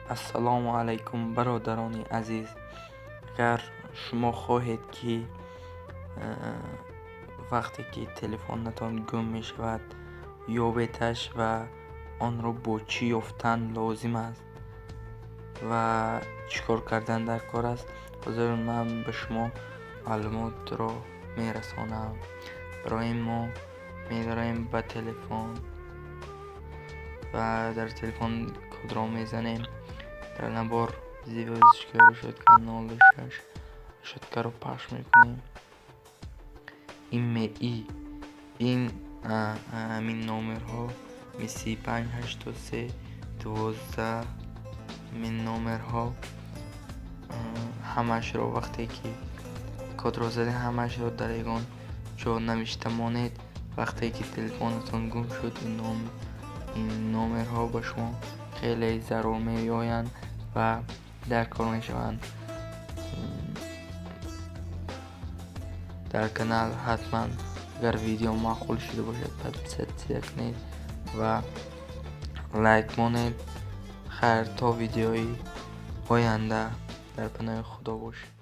السلام علیکم برادران عزیز. اگر شما خواهید که وقتی که تلفنتان گم می شود یابیدش و آن را با چی یافتن لازم است و چیکار کردن در کار است، حاضر من به شما معلومات را می رسانم. برای ما می داریم به تلفن و در تلفن کد را می زنیم. در نبار زیوزشکه رو شد کانال 6 شدکه رو پخش میکنیم. این همین نامرها مثل 583 12 من نامرها همش رو وقتی که کد را زده همش رو در یگان جا نوشته مانید. وقتی که تلفنتان گم شد این نامرها به شما خیلی ضرور می آیند و در کار می شوند. در کانال حتما اگر ویدیو معقول شده باشد подписаться کنید و لایک کنید. خیر تا ویدیوی آینده در پناه خدا باشید.